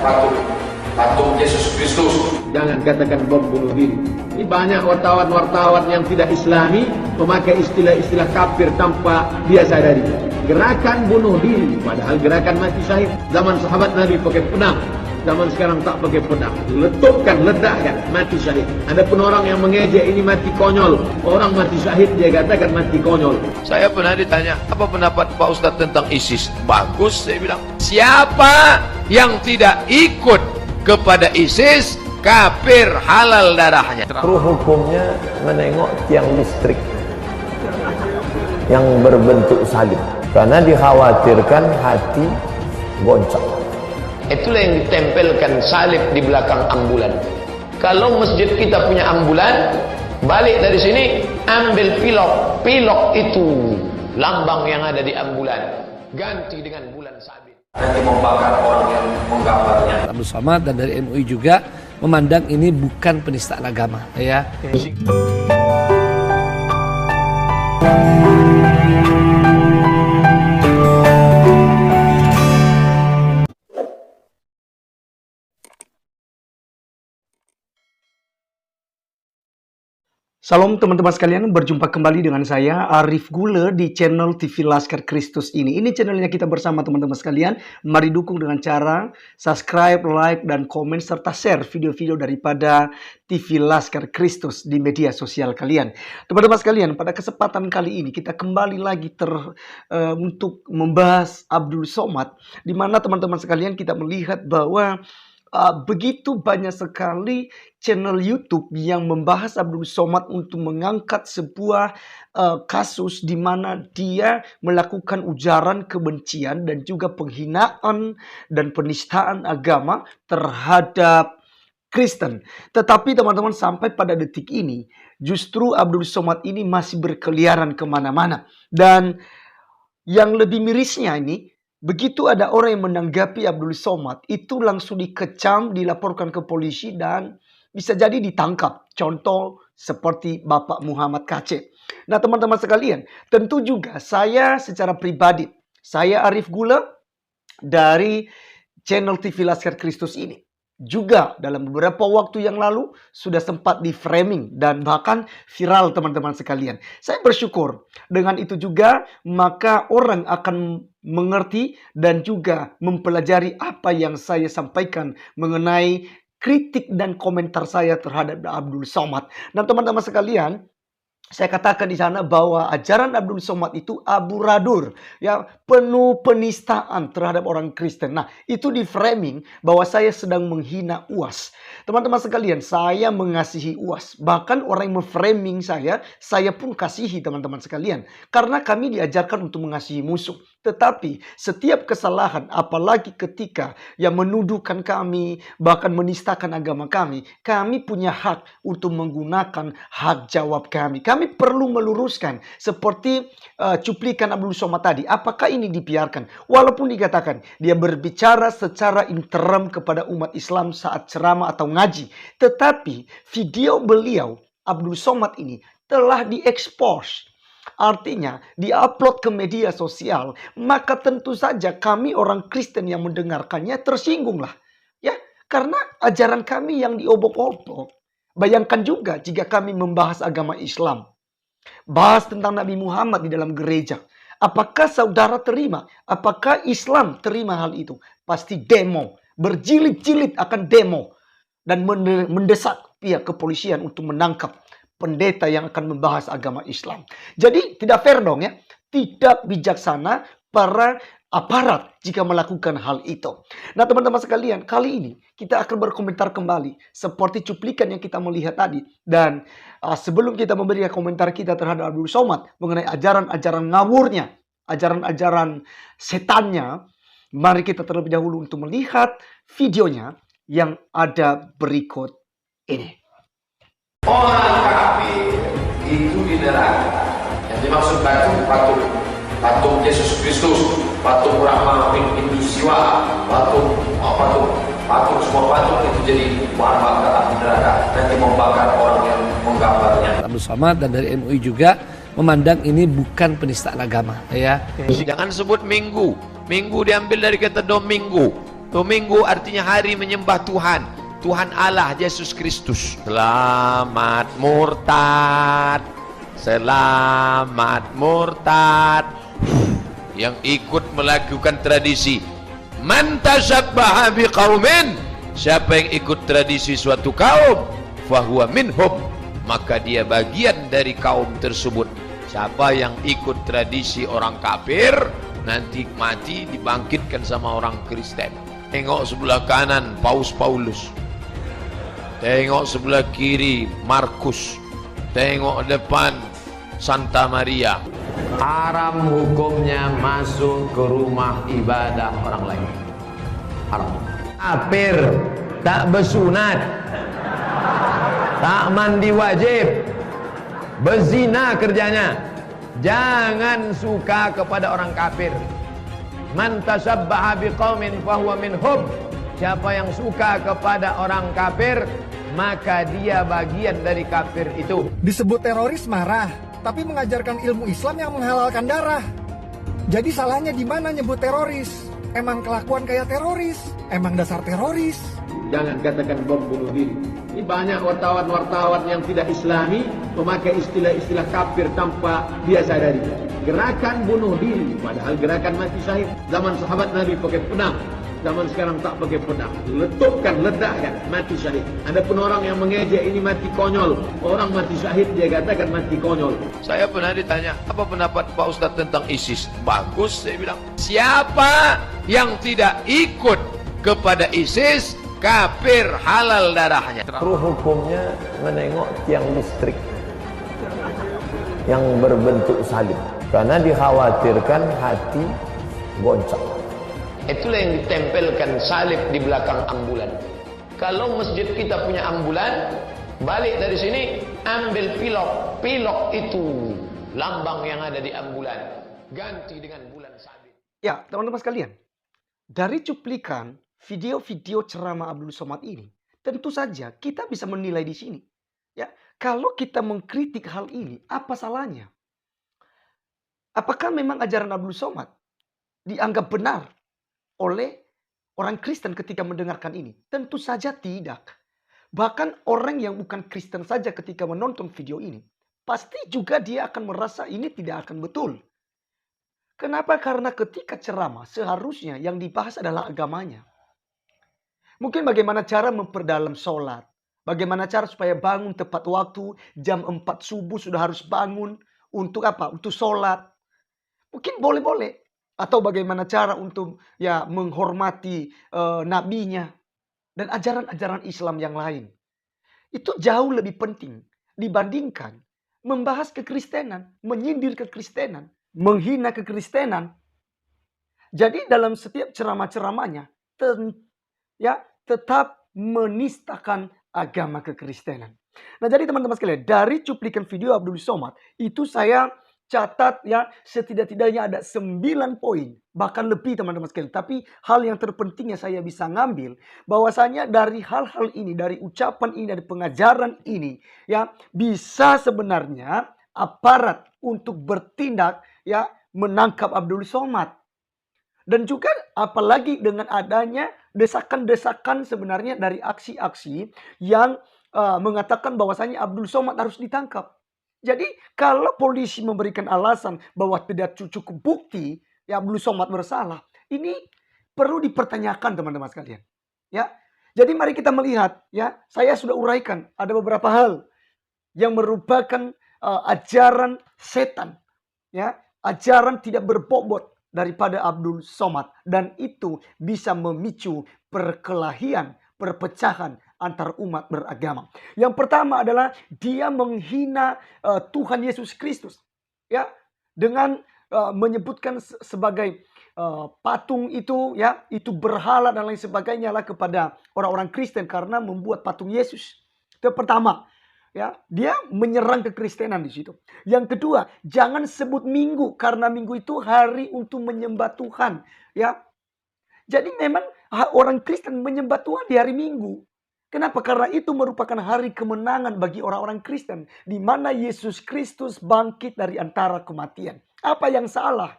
patung Yesus Kristus. Jangan katakan bom bunuh diri. Ini banyak wartawan-wartawan yang tidak islami memakai istilah-istilah kafir tanpa dia sadari. Gerakan bunuh diri, padahal gerakan mati syahid. Zaman sahabat Nabi pakai pedang, zaman sekarang tak pakai pedang. Letupkan, ledakkan, mati syahid. Ada pun orang yang mengejek ini mati konyol. Orang mati syahid dia katakan mati konyol. Saya pernah ditanya, apa pendapat Pak Ustadz tentang ISIS? Bagus, saya bilang. Siapa yang tidak ikut kepada ISIS, kafir, halal darahnya. Kru hukumnya menengok tiang listrik yang berbentuk salib karena dikhawatirkan hati goncang. Itulah yang ditempelkan salib di belakang ambulan. Kalau masjid kita punya ambulan, balik dari sini ambil pilok itu lambang yang ada di ambulan, ganti dengan bulan sabit. Nanti membakar orang yang menggambarnya. Abdul Somad dan dari MUI juga memandang ini bukan penistaan agama, ya. Salam teman-teman sekalian, berjumpa kembali dengan saya Arif Gule di channel TV Laskar Kristus ini. Ini channelnya kita bersama teman-teman sekalian. Mari dukung dengan cara subscribe, like, dan komen serta share video-video daripada TV Laskar Kristus di media sosial kalian. Teman-teman sekalian, pada kesempatan kali ini kita kembali lagi untuk membahas Abdul Somad, di mana teman-teman sekalian kita melihat bahwa begitu banyak sekali channel YouTube yang membahas Abdul Somad untuk mengangkat sebuah kasus di mana dia melakukan ujaran kebencian dan juga penghinaan dan penistaan agama terhadap Kristen. Tetapi teman-teman, sampai pada detik ini justru Abdul Somad ini masih berkeliaran kemana-mana. Dan yang lebih mirisnya ini, begitu ada orang yang menanggapi Abdul Somad, itu langsung dikecam, dilaporkan ke polisi, dan bisa jadi ditangkap. Contoh seperti Bapak Muhammad KC. Nah teman-teman sekalian, tentu juga saya secara pribadi, saya Arif Gule dari channel TV Laskar Kristus ini, juga dalam beberapa waktu yang lalu sudah sempat di framing dan bahkan viral teman-teman sekalian. Saya bersyukur dengan itu juga maka orang akan mengerti dan juga mempelajari apa yang saya sampaikan mengenai kritik dan komentar saya terhadap Abdul Somad. Dan teman-teman sekalian, saya katakan di sana bahwa ajaran Abdul Somad itu amburadul, ya, penuh penistaan terhadap orang Kristen. Nah, itu di framing bahwa saya sedang menghina UAS. Teman-teman sekalian, saya mengasihi UAS. Bahkan orang yang memframing saya pun kasihi teman-teman sekalian. Karena kami diajarkan untuk mengasihi musuh. Tetapi setiap kesalahan, apalagi ketika yang menuduhkan kami, bahkan menistakan agama kami punya hak untuk menggunakan hak jawab kami. Kami perlu meluruskan seperti cuplikan Abdul Somad tadi. Apakah ini dibiarkan? Walaupun dikatakan dia berbicara secara interim kepada umat Islam saat ceramah atau ngaji. Tetapi video beliau, Abdul Somad ini, telah diekspos. Artinya diupload ke media sosial, maka tentu saja kami orang Kristen yang mendengarkannya tersinggunglah, ya, karena ajaran kami yang diobok-obok. Bayangkan juga jika kami membahas agama Islam, bahas tentang Nabi Muhammad di dalam gereja, apakah saudara terima? Apakah Islam terima hal itu? Pasti demo, berjilid-jilid akan demo dan mendesak pihak kepolisian untuk menangkap pendeta yang akan membahas agama Islam. Jadi tidak fair dong, ya. Tidak bijaksana para aparat jika melakukan hal itu. Nah teman-teman sekalian, kali ini kita akan berkomentar kembali seperti cuplikan yang kita melihat tadi. Dan sebelum kita memberikan komentar kita terhadap Abdul Somad mengenai ajaran-ajaran ngawurnya, ajaran-ajaran setannya, mari kita terlebih dahulu untuk melihat videonya yang ada berikut ini. Orang kafir itu di neraka. Yang dimaksud patung Yesus Kristus, patung Brahma, Hindu Siwa, patung semua patung itu jadi bahan bakar api neraka. Nanti membakar orang yang menggambarnya. Abdul Somad dan dari MUI juga memandang ini bukan penistaan agama, ya. Jangan sebut minggu. Minggu diambil dari kata domingo. Minggu artinya hari menyembah Tuhan, Tuhan Allah Yesus Kristus. Selamat murtad, selamat murtad yang ikut melakukan tradisi. Man tasabbaha biqaumin, siapa yang ikut tradisi suatu kaum, fahuwa minhum, maka dia bagian dari kaum tersebut. Siapa yang ikut tradisi orang kafir, nanti mati dibangkitkan sama orang Kristen. Tengok sebelah kanan Paus Paulus, tengok sebelah kiri Markus, tengok depan Santa Maria. Haram hukumnya masuk ke rumah ibadah orang lain. Haram. Kafir, tak bersunat, tak mandi wajib, berzina kerjanya. Jangan suka kepada orang kafir. Man tasabbaha biqaumin fahuwa minhum. Siapa yang suka kepada orang kafir, maka dia bagian dari kafir itu. Disebut teroris marah, tapi mengajarkan ilmu Islam yang menghalalkan darah. Jadi salahnya di mana nyebut teroris? Emang kelakuan kayak teroris? Emang dasar teroris? Jangan katakan bom bunuh diri. Ini banyak wartawan-wartawan yang tidak islami memakai istilah-istilah kafir tanpa dia sadari. Gerakan bunuh diri, padahal gerakan mati syahid. Zaman sahabat Nabi pakai pedang, zaman sekarang tak pakai pedang. Letupkan, ledakkan, mati syahid. Ada pun orang yang mengejek ini mati konyol. Orang mati syahid dia katakan mati konyol. Saya pernah ditanya, apa pendapat Pak Ustadz tentang ISIS? Bagus, saya bilang. Siapa yang tidak ikut kepada ISIS, kafir, halal darahnya. Kru hukumnya menengok tiang listrik yang berbentuk salib, karena dikhawatirkan hati goncang. Itulah yang ditempelkan salib di belakang ambulan. Kalau masjid kita punya ambulan, balik dari sini ambil pilok. Pilok itu lambang yang ada di ambulan, ganti dengan bulan sabit. Ya, teman-teman sekalian, dari cuplikan video-video ceramah Abdul Somad ini, tentu saja kita bisa menilai di sini. Ya, kalau kita mengkritik hal ini, apa salahnya? Apakah memang ajaran Abdul Somad dianggap benar oleh orang Kristen ketika mendengarkan ini? Tentu saja tidak. Bahkan orang yang bukan Kristen saja ketika menonton video ini, pasti juga dia akan merasa ini tidak akan betul. Kenapa? Karena ketika ceramah seharusnya yang dibahas adalah agamanya. Mungkin bagaimana cara memperdalam sholat. Bagaimana cara supaya bangun tepat waktu. Jam 4 subuh sudah harus bangun. Untuk apa? Untuk sholat. Mungkin boleh-boleh. Atau bagaimana cara untuk ya menghormati nabinya. Dan ajaran-ajaran Islam yang lain. Itu jauh lebih penting dibandingkan membahas kekristenan. Menyindir kekristenan. Menghina kekristenan. Jadi dalam setiap ceramah-ceramahnya tetap menistakan agama kekristenan. Nah, jadi teman-teman sekalian, dari cuplikan video Abdul Somad itu saya catat ya setidak-tidaknya ada 9 poin, bahkan lebih teman-teman sekalian. Tapi hal yang terpenting yang saya bisa ngambil bahwasanya dari hal-hal ini, dari ucapan ini, dari pengajaran ini ya bisa sebenarnya aparat untuk bertindak ya menangkap Abdul Somad. Dan juga apalagi dengan adanya desakan-desakan sebenarnya dari aksi-aksi yang mengatakan bahwasanya Abdul Somad harus ditangkap. Jadi kalau polisi memberikan alasan bahwa tidak cukup bukti ya Abdul Somad bersalah, ini perlu dipertanyakan teman-teman sekalian. Ya, jadi mari kita melihat ya, saya sudah uraikan ada beberapa hal yang merupakan ajaran setan, ya, ajaran tidak berbobot daripada Abdul Somad, dan itu bisa memicu perkelahian, perpecahan antar umat beragama. Yang pertama adalah dia menghina Tuhan Yesus Kristus, ya, dengan menyebutkan sebagai patung itu, ya, itu berhala dan lain sebagainya lah kepada orang-orang Kristen karena membuat patung Yesus. Itu pertama. Ya, dia menyerang kekristenan di situ. Yang kedua, jangan sebut minggu karena minggu itu hari untuk menyembah Tuhan, ya. Jadi memang orang Kristen menyembah Tuhan di hari Minggu. Kenapa? Karena itu merupakan hari kemenangan bagi orang-orang Kristen di mana Yesus Kristus bangkit dari antara kematian. Apa yang salah?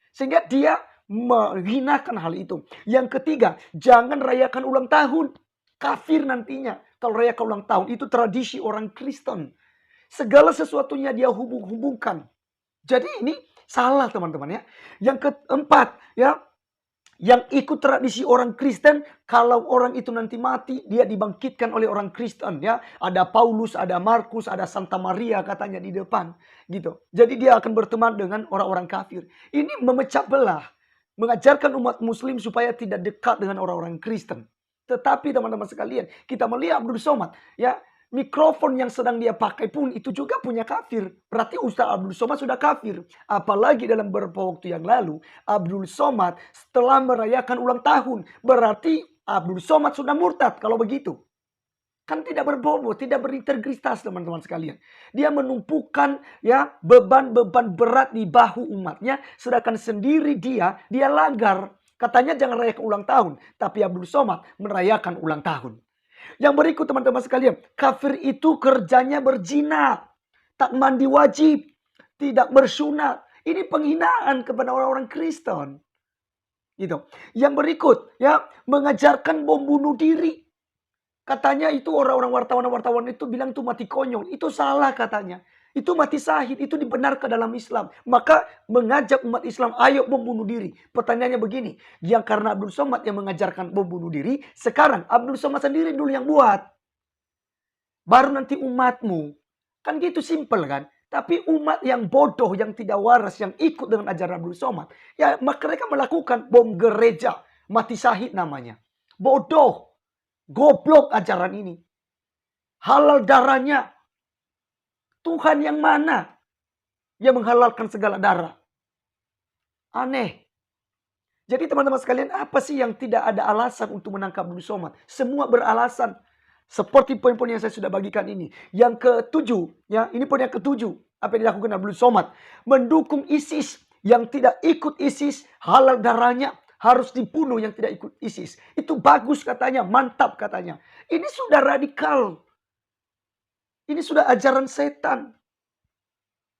Sehingga dia menghinakan hal itu. Yang ketiga, jangan rayakan ulang tahun. Kafir nantinya. Kalau rayakan ulang tahun, itu tradisi orang Kristen. Segala sesuatunya dia hubung-hubungkan. Jadi ini salah teman-teman ya. Yang keempat ya, yang ikut tradisi orang Kristen, kalau orang itu nanti mati, dia dibangkitkan oleh orang Kristen ya. Ada Paulus, ada Markus, ada Santa Maria katanya di depan gitu. Jadi dia akan berteman dengan orang-orang kafir. Ini memecah belah, mengajarkan umat muslim supaya tidak dekat dengan orang-orang Kristen. Tetapi teman-teman sekalian, kita melihat Abdul Somad ya, mikrofon yang sedang dia pakai pun itu juga punya kafir. Berarti Ustaz Abdul Somad sudah kafir. Apalagi dalam beberapa waktu yang lalu, Abdul Somad setelah merayakan ulang tahun. Berarti Abdul Somad sudah murtad kalau begitu. Kan tidak berbobot, tidak berintegritas teman-teman sekalian. Dia menumpukan ya beban-beban berat di bahu umatnya. Sedangkan sendiri dia langgar. Katanya jangan rayakan ulang tahun. Tapi Abdul Somad merayakan ulang tahun. Yang berikut teman-teman sekalian. Kafir itu kerjanya berzina. Tak mandi wajib. Tidak bersunat. Ini penghinaan kepada orang-orang Kristen. Gitu. Yang berikut. Ya, mengajarkan bom bunuh diri. Katanya itu orang-orang wartawan itu bilang itu mati konyol. Itu salah katanya. Itu mati syahid, itu dibenarkan dalam Islam. Maka mengajak umat Islam, ayo bom bunuh diri. Pertanyaannya begini, yang karena Abdul Somad yang mengajarkan bom bunuh diri, sekarang Abdul Somad sendiri dulu yang buat. Baru nanti umatmu. Kan gitu simpel kan. Tapi umat yang bodoh, yang tidak waras, yang ikut dengan ajaran Abdul Somad, ya mereka melakukan bom gereja, mati syahid namanya. Bodoh, goblok ajaran ini. Halal darahnya. Tuhan yang mana yang menghalalkan segala darah? Aneh. Jadi teman-teman sekalian, apa sih yang tidak ada alasan untuk menangkap Abdul Somad? Semua beralasan. Seperti poin-poin yang saya sudah bagikan ini. Yang ketujuh, ya, ini poin yang ketujuh. Apa yang dilakukan Abdul Somad? Mendukung ISIS. Yang tidak ikut ISIS, halal darahnya harus dibunuh yang tidak ikut ISIS. Itu bagus katanya, mantap katanya. Ini sudah radikal. Ini sudah ajaran setan.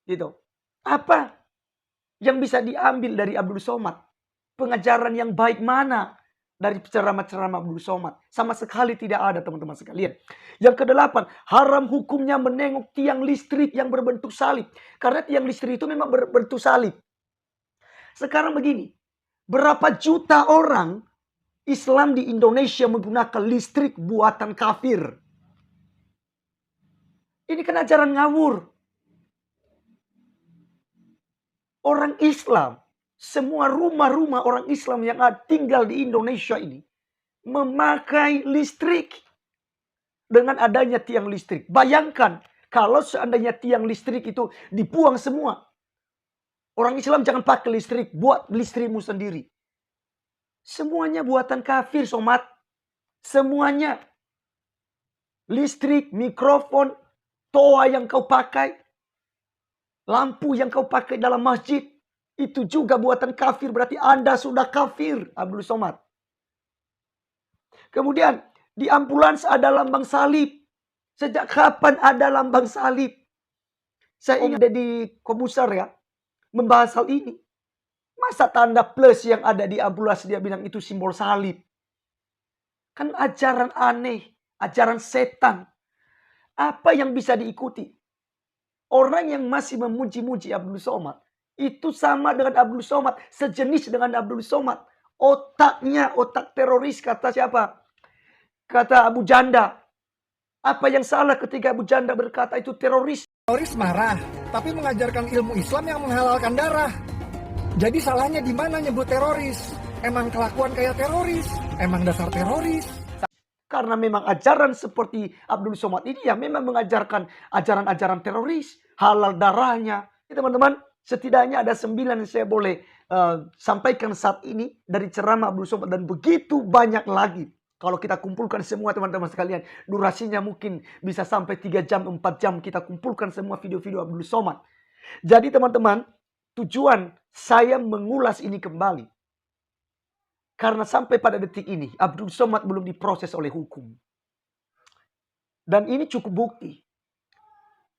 Gitu. Apa yang bisa diambil dari Abdul Somad? Pengajaran yang baik mana dari ceramah-ceramah Abdul Somad? Sama sekali tidak ada teman-teman sekalian. Yang kedelapan, haram hukumnya menengok tiang listrik yang berbentuk salib. Karena tiang listrik itu memang berbentuk salib. Sekarang begini, berapa juta orang Islam di Indonesia menggunakan listrik buatan kafir? Ini kan ajaran ngawur. Orang Islam, semua rumah-rumah orang Islam yang tinggal di Indonesia ini memakai listrik dengan adanya tiang listrik. Bayangkan kalau seandainya tiang listrik itu dibuang semua. Orang Islam jangan pakai listrik, buat listrikmu sendiri. Semuanya buatan kafir, somat. Semuanya. Listrik, mikrofon, toa yang kau pakai, lampu yang kau pakai dalam masjid, itu juga buatan kafir. Berarti Anda sudah kafir, Abdul Somad. Kemudian, di ambulans ada lambang salib. Sejak kapan ada lambang salib? Saya ingat ada di Komusar ya, membahas hal ini. Masa tanda plus yang ada di ambulans dia bilang itu simbol salib? Kan ajaran aneh, ajaran setan. Apa yang bisa diikuti? Orang yang masih memuji-muji Abdul Somad itu sama dengan Abdul Somad, sejenis dengan Abdul Somad. Otaknya otak teroris, kata siapa? Kata Abu Janda. Apa yang salah ketika Abu Janda berkata itu teroris? Teroris marah, tapi mengajarkan ilmu Islam yang menghalalkan darah. Jadi salahnya di mana nyebut teroris? Emang kelakuan kayak teroris? Emang dasar teroris? Karena memang ajaran seperti Abdul Somad ini yang memang mengajarkan ajaran-ajaran teroris. Halal darahnya. Teman-teman, setidaknya ada 9 yang saya boleh sampaikan saat ini dari ceramah Abdul Somad. Dan begitu banyak lagi. Kalau kita kumpulkan semua teman-teman sekalian. Durasinya mungkin bisa sampai 3 jam, 4 jam. Kita kumpulkan semua video-video Abdul Somad. Jadi teman-teman, tujuan saya mengulas ini kembali. Karena sampai pada detik ini, Abdul Somad belum diproses oleh hukum. Dan ini cukup bukti.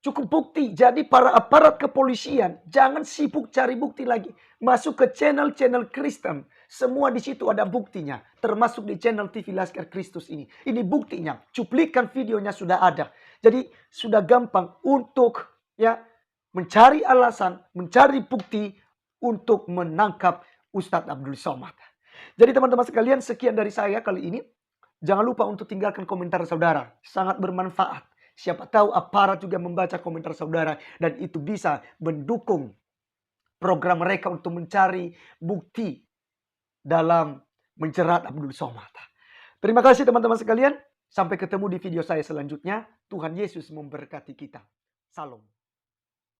Cukup bukti. Jadi para aparat kepolisian jangan sibuk cari bukti lagi. Masuk ke channel-channel Kristen. Semua di situ ada buktinya. Termasuk di channel TV Laskar Kristus ini. Ini buktinya. Cuplikan videonya sudah ada. Jadi sudah gampang untuk mencari alasan, mencari bukti untuk menangkap Ustadz Abdul Somad. Jadi teman-teman sekalian, sekian dari saya kali ini. Jangan lupa untuk tinggalkan komentar saudara. Sangat bermanfaat. Siapa tahu aparat juga membaca komentar saudara dan itu bisa mendukung program mereka untuk mencari bukti dalam menjerat Abdul Somad. Terima kasih teman-teman sekalian. Sampai ketemu di video saya selanjutnya. Tuhan Yesus memberkati kita. Salam.